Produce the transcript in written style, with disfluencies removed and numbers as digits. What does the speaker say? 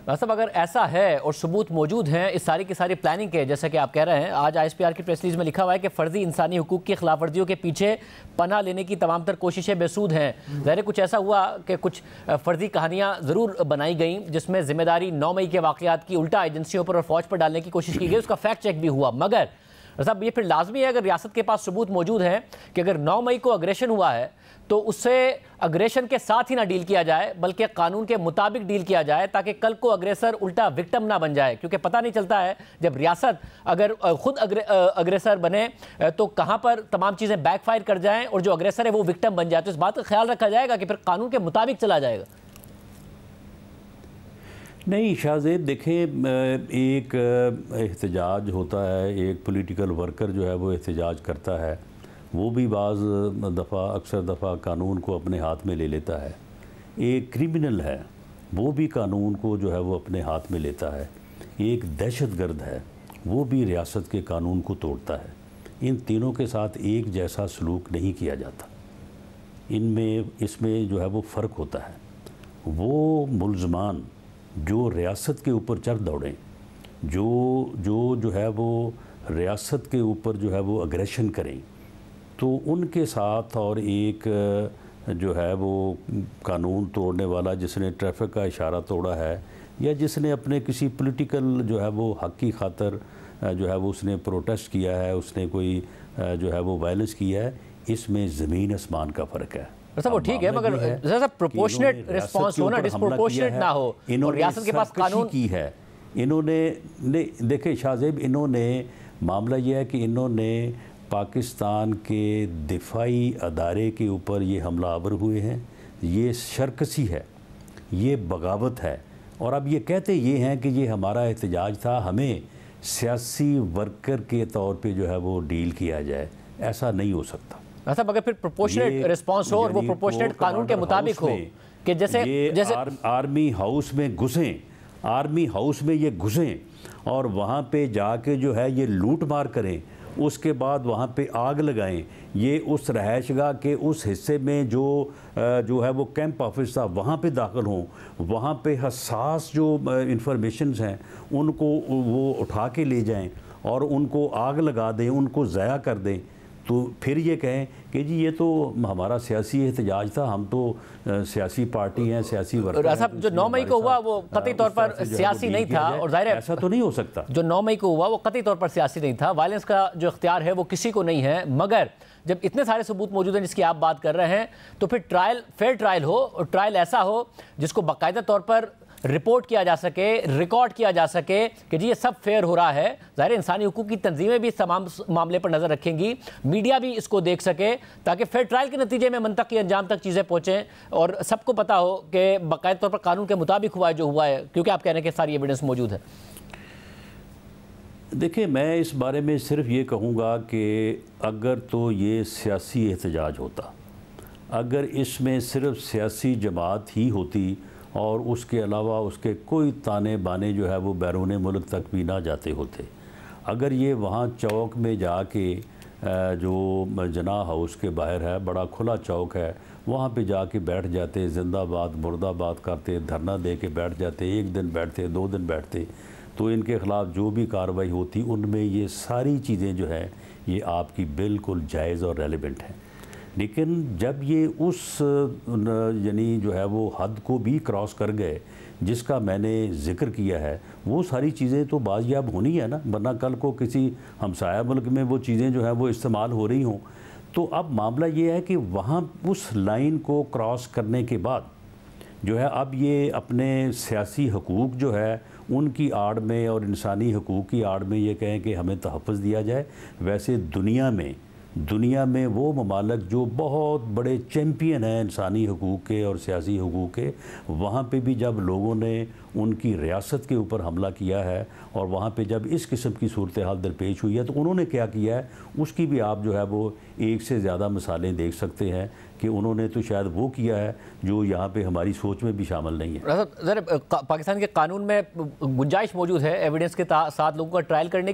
साहब अगर ऐसा है और सबूत मौजूद हैं इस सारी की सारी प्लानिंग के, जैसे कि आप कह रहे हैं, आज ISPR की प्रेस रिलीज में लिखा हुआ है कि फर्जी इंसानी हुकूक की खिलाफ वर्जियों के पीछे पनाह लेने की तमाम तर कोशिशें बेसूद हैं। ज़ाहिर कुछ ऐसा हुआ कि कुछ फर्जी कहानियां ज़रूर बनाई गई जिसमें जिम्मेदारी 9 मई के वाक़यात की उल्टा एजेंसियों पर और फौज पर डालने की कोशिश की गई, उसका फैक्ट चेक भी हुआ। मगर साहब ये फिर लाजमी है, अगर रियासत के पास सबूत मौजूद हैं कि अगर 9 मई को अग्रेशन हुआ है तो उससे अग्रेशन के साथ ही ना डील किया जाए बल्कि कानून के मुताबिक डील किया जाए, ताकि कल को अग्रेसर उल्टा विक्टिम ना बन जाए। क्योंकि पता नहीं चलता है जब रियासत अगर खुद अग्रेसर बने तो कहां पर तमाम चीज़ें बैकफायर कर जाएं और जो अग्रेसर है वो विक्टिम बन जाए। तो इस बात का ख्याल रखा जाएगा कि फिर कानून के मुताबिक चला जाएगा। नहीं शाहजेब, देखें, एक एहतजाज होता है, एक पॉलिटिकल वर्कर जो है वो एहतजाज करता है, वो भी बाज़ दफ़ा अक्सर दफ़ा कानून को अपने हाथ में ले लेता है। एक क्रिमिनल है वो भी कानून को जो है वो अपने हाथ में लेता है। एक दहशतगर्द है वो भी रियासत के कानून को तोड़ता है। इन तीनों के साथ एक जैसा सलूक नहीं किया जाता। इसमें जो है वो फ़र्क होता है। वो मुल्ज़मान जो रियासत के ऊपर चढ़ दौड़ें, जो है वो रियासत के ऊपर जो है वो अग्रेशन करें, तो उनके साथ और एक जो है वो कानून तोड़ने वाला जिसने ट्रैफिक का इशारा तोड़ा है या जिसने अपने किसी पॉलिटिकल जो है वो हक़ की खातर जो है वो उसने प्रोटेस्ट किया है, उसने कोई जो है वो वायलेंस किया है, इसमें ज़मीन आसमान का फ़र्क है। सर वो ठीक है, मगर सर प्रोपोर्शनेट रिस्पांस हो ना, डिस्प्रोपोर्शनेट ना हो। इन्होंने रियासत के पास कानून की है, इन्होंने देखे शाहजेब, इन्होंने मामला यह है कि इन्होंने पाकिस्तान के दिफाई अदारे के ऊपर ये हमलावर हुए हैं। ये शरकसी है, ये बगावत है, और अब ये कहते ये हैं कि ये हमारा एहतजाज था, हमें सियासी वर्कर के तौर पे जो है वो डील किया जाए। ऐसा नहीं हो सकता। साहब अगर फिर प्रोपोर्शनेट रिस्पांस हो और वो प्रोपोर्शनेट कानून के मुताबिक हो कि जैसे आर्मी हाउस में घुसें, आर्मी हाउस में ये घुसें और वहाँ पे जाके जो है ये लूट मार करें, उसके बाद वहाँ पे आग लगाएं, ये उस रहायशगाह के उस हिस्से में जो है वो कैंप ऑफिस था वहाँ पे दाखिल हों, वहाँ पे हसास जो इंफॉर्मेशंस हैं उनको वो उठा के ले जाएं और उनको आग लगा दें, उनको ज़ाया कर दें, तो फिर ये कहें कि जी ये तो हमारा सियासी एहतजाज था, हम तो सियासी पार्टी हैं, सियासी वर्कर हैं। जो 9 मई को हुआ वो कतई तौर पर सियासी नहीं था, और जाहिर है ऐसा तो नहीं हो सकता। जो 9 मई को हुआ वो कतई तौर पर सियासी नहीं था। वायलेंस का जो इख्तियार है वो किसी को नहीं है। मगर जब इतने सारे सबूत मौजूद हैं जिसकी आप बात कर रहे हैं, तो फिर फेयर ट्रायल हो, और ट्रायल ऐसा हो जिसको बाकायदा तौर पर रिपोर्ट किया जा सके, रिकॉर्ड किया जा सके कि जी ये सब फेयर हो रहा है। ज़ाहिर इंसानी हुकूक की तंजीमें भी इस तमाम मामले पर नज़र रखेंगी, मीडिया भी इसको देख सके, ताकि फेयर ट्रायल के नतीजे में मंतकी अंजाम तक चीज़ें पहुँचें और सबको पता हो कि बाकायदा तौर पर कानून के मुताबिक हुआ है जो हुआ है, क्योंकि आप कह रहे हैं कि सारी एविडेंस मौजूद है। देखिए, मैं इस बारे में सिर्फ ये कहूँगा कि अगर तो ये सियासी एहतजाज होता, अगर इसमें सिर्फ सियासी जमात ही होती और उसके अलावा उसके कोई ताने बाने जो है वो बैरून मुल्क तक भी ना जाते होते, अगर ये वहाँ चौक में जाके जो जना हाउस के बाहर है, बड़ा खुला चौक है, वहाँ पे जाके बैठ जाते, जिंदाबाद मुर्दाबाद करते, धरना दे के बैठ जाते, एक दिन बैठते, 2 दिन बैठते, तो इनके ख़िलाफ़ जो भी कार्रवाई होती उनमें ये सारी चीज़ें जो हैं ये आपकी बिल्कुल जायज़ और रेलेवेंट हैं। लेकिन जब ये उस यानी जो है वो हद को भी क्रॉस कर गए जिसका मैंने ज़िक्र किया है, वो सारी चीज़ें तो बाजियाब होनी है ना, वरना कल को किसी हमसाया मुल्क में वो चीज़ें जो है वो इस्तेमाल हो रही हों। तो अब मामला ये है कि वहाँ उस लाइन को क्रॉस करने के बाद जो है अब ये अपने सियासी हकूक़ जो है उनकी आड़ में और इंसानी हकूक़ की आड़ में ये कहें कि हमें तहफ़्फ़ुज़ दिया जाए। वैसे दुनिया में वो ममालिक जो बहुत बड़े चैम्पियन हैं इंसानी हकूक़ के और सियासी हकूक़ के, वहाँ पे भी जब लोगों ने उनकी रियासत के ऊपर हमला किया है और वहाँ पे जब इस किस्म की सूरत हाल दरपेश हुई है तो उन्होंने क्या किया है उसकी भी आप जो है वो एक से ज़्यादा मिसालें देख सकते हैं कि उन्होंने तो शायद वो किया है जो यहाँ पे हमारी सोच में भी शामिल नहीं है। पाकिस्तान के कानून में गुंजाइश मौजूद है एविडेंस के साथ लोगों का ट्रायल करने की।